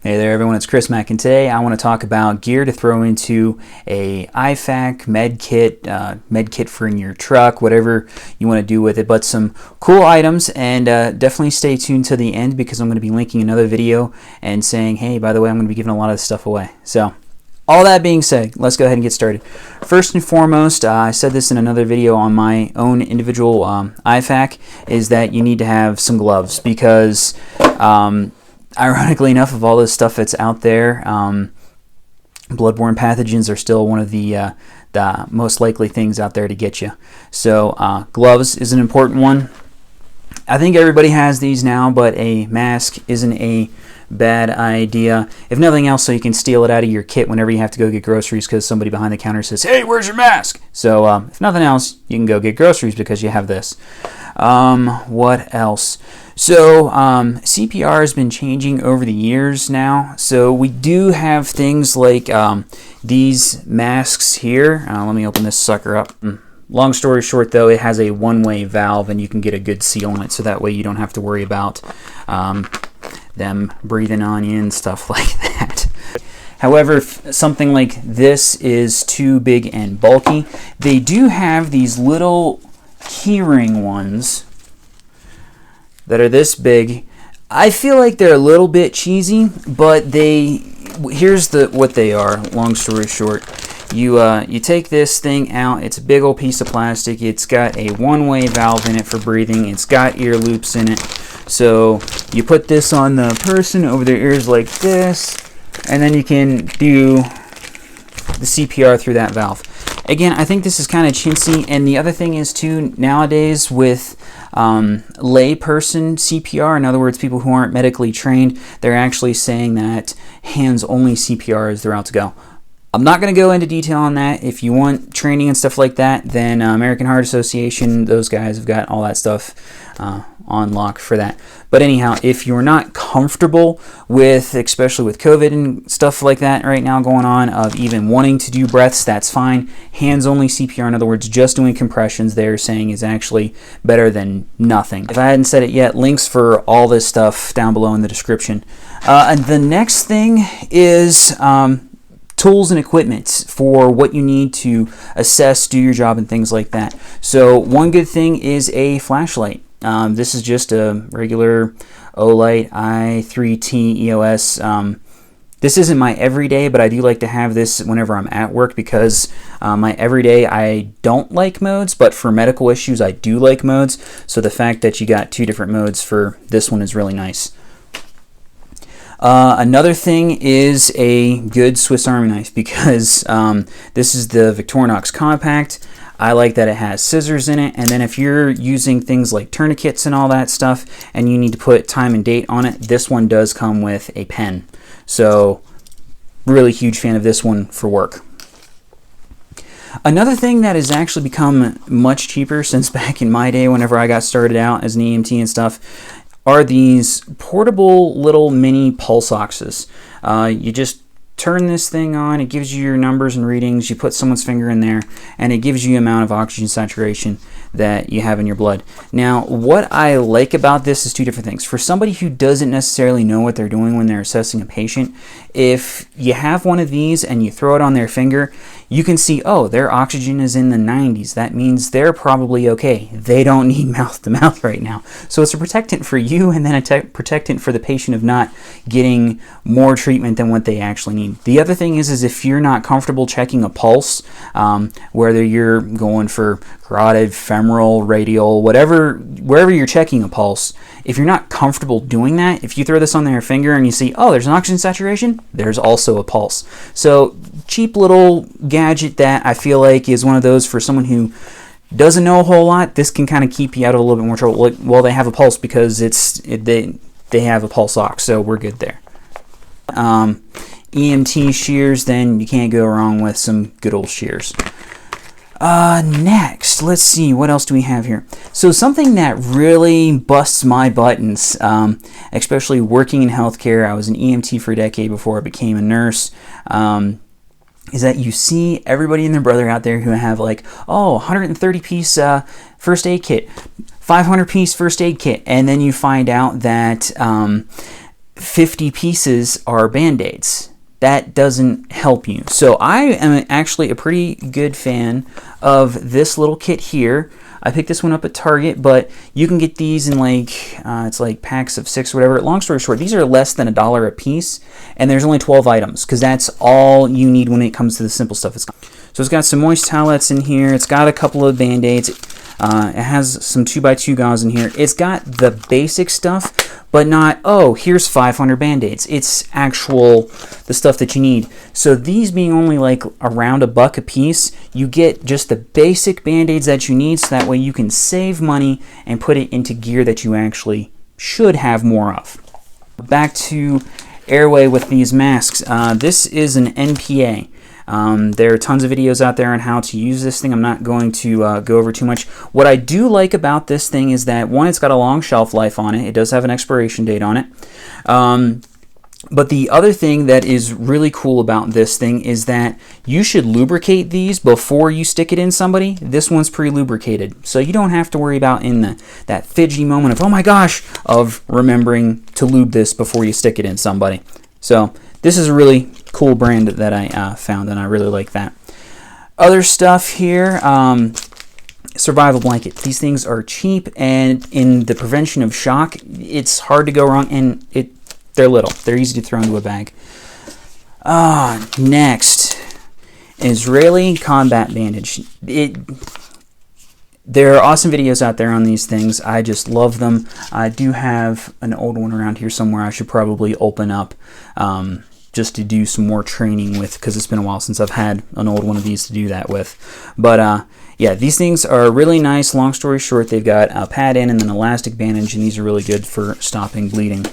Hey there everyone, it's Chris Mack, and today I want to talk about gear to throw into a IFAK med kit for in your truck, whatever you want to do with it, but some cool items. And definitely stay tuned to the end because I'm going to be linking another video and saying, hey, by the way, I'm going to be giving a lot of this stuff away. So all that being said, let's go ahead and get started. First and foremost, I said this in another video on my own individual IFAK, is that you need to have some gloves because ironically enough, of all this stuff that's out there, bloodborne pathogens are still one of the most likely things out there to get you. So gloves is an important one. I think everybody has these now, but a mask isn't a bad idea. If nothing else, so you can steal it out of your kit whenever you have to go get groceries because somebody behind the counter says, hey, where's your mask? So if nothing else, you can go get groceries because you have this. What else? So CPR has been changing over the years now. So we do have things like these masks here. Let me open this sucker up. Long story short, though, it has a one-way valve and you can get a good seal on it, so that way you don't have to worry about them breathing on you and stuff like that. However, if something like this is too big and bulky, they do have these little keyring ones that are this big. I feel like they're a little bit cheesy, but here's what they are. Long story short, you take this thing out. It's a big old piece of plastic. It's got a one-way valve in it for breathing. It's got ear loops in it. So you put this on the person over their ears like this, and then you can do the CPR through that valve. Again, I think this is kind of chintzy, and the other thing is too, nowadays with lay person CPR, in other words, people who aren't medically trained, they're actually saying that hands-only CPR is the route to go. I'm not going to go into detail on that. If you want training and stuff like that, then American Heart Association, those guys have got all that stuff on lock for that. But anyhow, if you're not comfortable with, especially with COVID and stuff like that right now going on, of even wanting to do breaths, that's fine. Hands-only CPR, in other words, just doing compressions, they're saying is actually better than nothing. If I hadn't said it yet, links for all this stuff down below in the description. And the next thing is tools and equipment for what you need to assess, do your job, and things like that. So one good thing is a flashlight. This is just a regular Olight i3T EOS. This isn't my everyday, but I do like to have this whenever I'm at work because my everyday I don't like modes, but for medical issues I do like modes. So the fact that you got two different modes for this one is really nice. Another thing is a good Swiss Army knife because this is the Victorinox Compact. I like that it has scissors in it, and then if you're using things like tourniquets and all that stuff and you need to put time and date on it, this one does come with a pen. So really huge fan of this one for work. Another thing that has actually become much cheaper since back in my day whenever I got started out as an EMT and stuff are these portable little mini pulse oxes. You just turn this thing on, it gives you your numbers and readings, you put someone's finger in there, and it gives you the amount of oxygen saturation that you have in your blood. Now, what I like about this is two different things. For somebody who doesn't necessarily know what they're doing when they're assessing a patient, if you have one of these and you throw it on their finger, you can see, oh, their oxygen is in the 90s. That means they're probably okay. They don't need mouth-to-mouth right now. So it's a protectant for you and then a protectant for the patient of not getting more treatment than what they actually need. The other thing is if you're not comfortable checking a pulse, whether you're going for carotid, femoral, radial, wherever you're checking a pulse, if you're not comfortable doing that, if you throw this on their finger and you see, oh, there's an oxygen saturation, there's also a pulse. So cheap little gadget that I feel like is one of those for someone who doesn't know a whole lot. This can kind of keep you out of a little bit more trouble. Well, they have a pulse because they have a pulse ox, so we're good there. Emt Shears, then you can't go wrong with some good old shears. Next, let's see, what else do we have here? So something that really busts my buttons, especially working in healthcare, I was an EMT for a decade before I became a nurse, is that you see everybody and their brother out there who have like, oh, 130-piece first aid kit, 500-piece first aid kit, and then you find out that 50 pieces are Band-Aids. That doesn't help you. So I am actually a pretty good fan of this little kit here. I picked this one up at Target, but you can get these in like, it's like packs of 6 or whatever. Long story short, these are less than $1 a piece, and there's only 12 items, because that's all you need when it comes to the simple stuff. So it's got some moist towelettes in here. It's got a couple of Band-Aids. It has some 2x2 gauze in here. It's got the basic stuff, but not, oh, here's 500 Band-Aids. It's actual, the stuff that you need. So these being only like around $1 a piece, you get just the basic Band-Aids that you need, so that way you can save money and put it into gear that you actually should have more of. Back to airway with these masks. This is an NPA. There are tons of videos out there on how to use this thing. I'm not going to go over too much. What I do like about this thing is that, one, it's got a long shelf life on it. It does have an expiration date on it. But the other thing that is really cool about this thing is that you should lubricate these before you stick it in somebody. This one's pre-lubricated, so you don't have to worry about in that fidgety moment of, oh my gosh, of remembering to lube this before you stick it in somebody. So this is a really cool brand that I found, and I really like that. Other stuff here, survival blanket. These things are cheap, and in the prevention of shock, it's hard to go wrong, and they're little. They're easy to throw into a bag. Next, Israeli combat bandage. There are awesome videos out there on these things. I just love them. I do have an old one around here somewhere I should probably open up just to do some more training with, because it's been a while since I've had an old one of these to do that with. But yeah, these things are really nice. Long story short, they've got a pad in and an elastic bandage, and these are really good for stopping bleeding.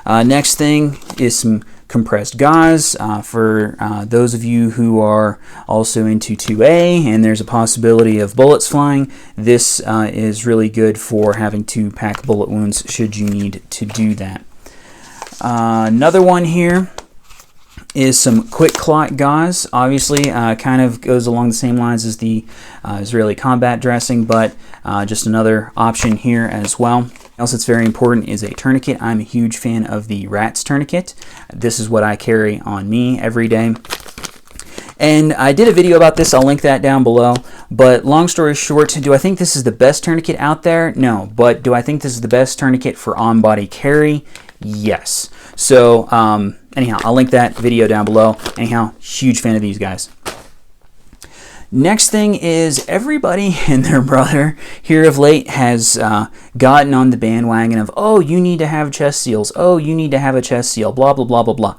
Next thing is some compressed gauze for those of you who are also into 2A and there's a possibility of bullets flying. This is really good for having to pack bullet wounds should you need to do that. Another one here is some quick clot gauze. Obviously kind of goes along the same lines as the Israeli combat dressing, but just another option here as well. Else that's very important is a tourniquet. I'm a huge fan of the Rats tourniquet. This is what I carry on me every day. And I did a video about this. I'll link that down below. But long story short, do I think this is the best tourniquet out there? No. But do I think this is the best tourniquet for on-body carry? Yes. So anyhow, I'll link that video down below. Anyhow, huge fan of these guys. Next thing is, everybody and their brother here of late has gotten on the bandwagon of, oh, you need to have chest seals. Oh, you need to have a chest seal. Blah, blah, blah, blah, blah.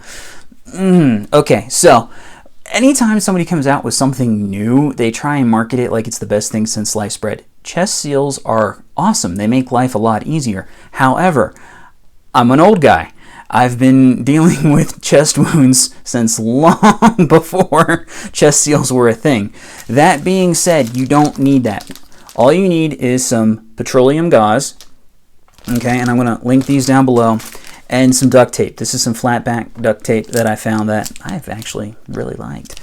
Okay, so anytime somebody comes out with something new, they try and market it like it's the best thing since sliced bread. Chest seals are awesome. They make life a lot easier. However, I'm an old guy. I've been dealing with chest wounds since long before chest seals were a thing. That being said, you don't need that. All you need is some petroleum gauze, okay, and I'm going to link these down below, and some duct tape. This is some flat back duct tape that I found that I've actually really liked.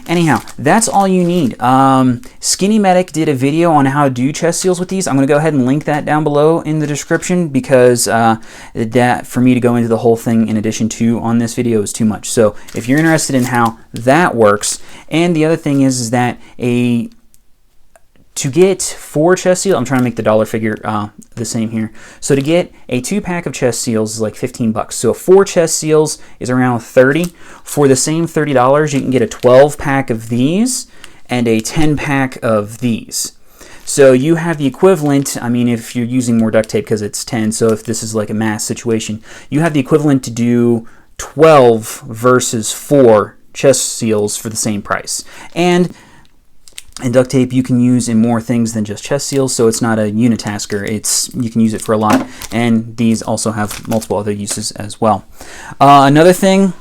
Anyhow, that's all you need. Skinny Medic did a video on how to do chest seals with these. I'm going to go ahead and link that down below in the description, because that, for me to go into the whole thing in addition to on this video, is too much. So if you're interested in how that works, and the other thing is that to get 4 chest seals, I'm trying to make the dollar figure the same here. So to get a 2-pack of chest seals is like $15. So 4 chest seals is around $30. For the same $30, you can get a 12-pack of these and a 10-pack of these. So you have the equivalent, I mean, if you're using more duct tape because it's 10, so if this is like a mass situation, you have the equivalent to do 12 versus 4 chest seals for the same price. And duct tape you can use in more things than just chest seals, so it's not a unitasker. You can use it for a lot, and these also have multiple other uses as well. Another thing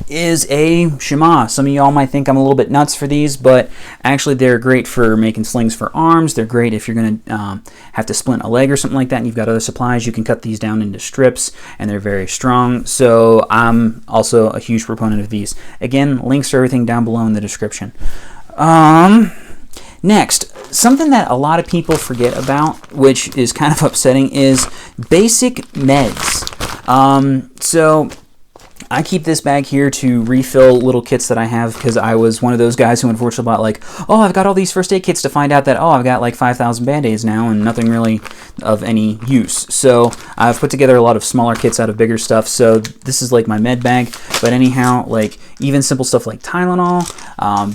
is a shema. Some of y'all might think I'm a little bit nuts for these, but actually they're great for making slings for arms. They're great if you're going to have to splint a leg or something like that, and you've got other supplies. You can cut these down into strips, and they're very strong. So I'm also a huge proponent of these. Again, links to everything down below in the description. Next, something that a lot of people forget about, which is kind of upsetting, is basic meds. So I keep this bag here to refill little kits that I have, because I was one of those guys who unfortunately bought like, oh, I've got all these first aid kits, to find out that, oh, I've got like 5,000 Band-Aids now and nothing really of any use. So I've put together a lot of smaller kits out of bigger stuff. So this is like my med bag. But anyhow, like even simple stuff like Tylenol,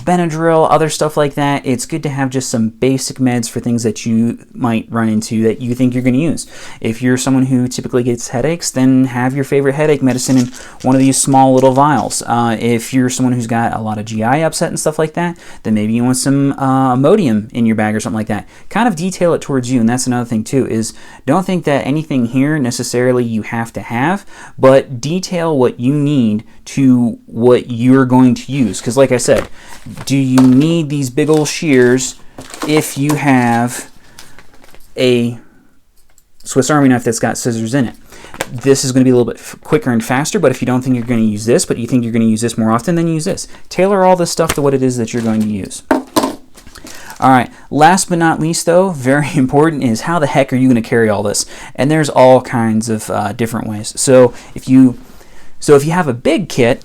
Benadryl, other stuff like that, it's good to have just some basic meds for things that you might run into that you think you're going to use. If you're someone who typically gets headaches, then have your favorite headache medicine in one of these small little vials. If you're someone who's got a lot of GI upset and stuff like that, then maybe you want some Imodium in your bag or something like that. Kind of detail it towards you. And that's another thing too, is don't think that anything here necessarily you have to have, but detail what you need to what you're going to use. Because like I said, do you need these big old shears if you have a Swiss Army knife that's got scissors in it? This is going to be a little bit quicker and faster, but if you don't think you're going to use this, but you think you're going to use this more often, then use this. Tailor all this stuff to what it is that you're going to use. All right, last but not least though, very important, is how the heck are you going to carry all this? And there's all kinds of different ways. So if you have a big kit,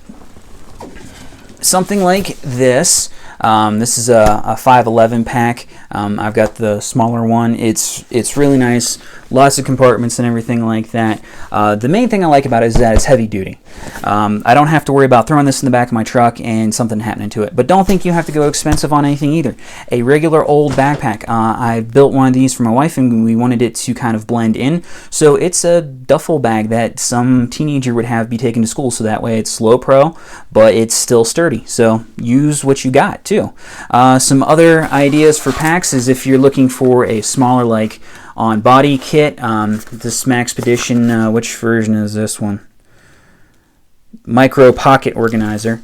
something like this, this is a 511 pack. I've got the smaller one. It's really nice. Lots of compartments and everything like that. The main thing I like about it is that it's heavy duty. I don't have to worry about throwing this in the back of my truck and something happening to it. But don't think you have to go expensive on anything either. A regular old backpack. I built one of these for my wife, and we wanted it to kind of blend in. So it's a duffel bag that some teenager would have be taken to school. So that way it's slow pro, but it's still sturdy. So use what you got too. Some other ideas for packs is if you're looking for a smaller, like on body kit, this Maxpedition, which version is this one? Micro Pocket Organizer.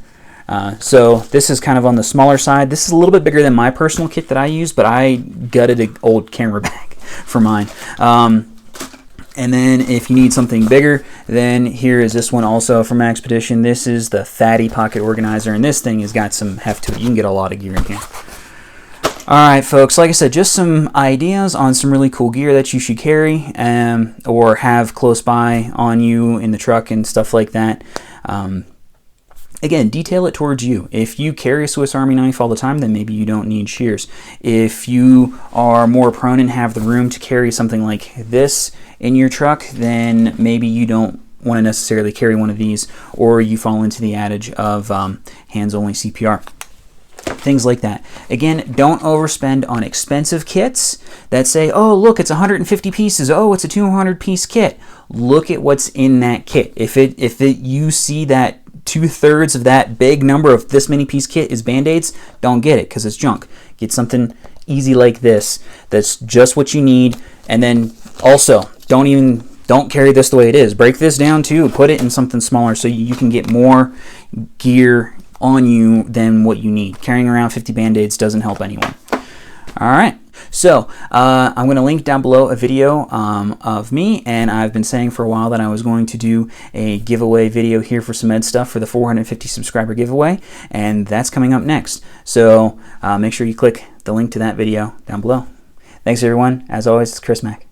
So this is kind of on the smaller side. This is a little bit bigger than my personal kit that I use, but I gutted an old camera bag for mine. And then if you need something bigger, then here is this one also from Maxpedition. This is the Fatty Pocket Organizer, and this thing has got some heft to it. You can get a lot of gear in here. Alright folks, like I said, just some ideas on some really cool gear that you should carry or have close by on you in the truck and stuff like that. Again, detail it towards you. If you carry a Swiss Army knife all the time, then maybe you don't need shears. If you are more prone and have the room to carry something like this in your truck, then maybe you don't want to necessarily carry one of these, or you fall into the adage of hands-only CPR. Things like that. Again, don't overspend on expensive kits that say, oh, look, it's 150 pieces. Oh, it's a 200-piece kit. Look at what's in that kit. If you see that 2/3 of that big number of this many piece kit is Band-Aids, don't get it because it's junk. Get something easy like this that's just what you need. And then also, don't carry this the way it is. Break this down too. Put it in something smaller so you can get more gear on you than what you need. Carrying around 50 Band-Aids doesn't help anyone. All right. So I'm going to link down below a video of me, and I've been saying for a while that I was going to do a giveaway video here for some med stuff for the 450 subscriber giveaway, and that's coming up next. So make sure you click the link to that video down below. Thanks everyone. As always, it's Chris Mack.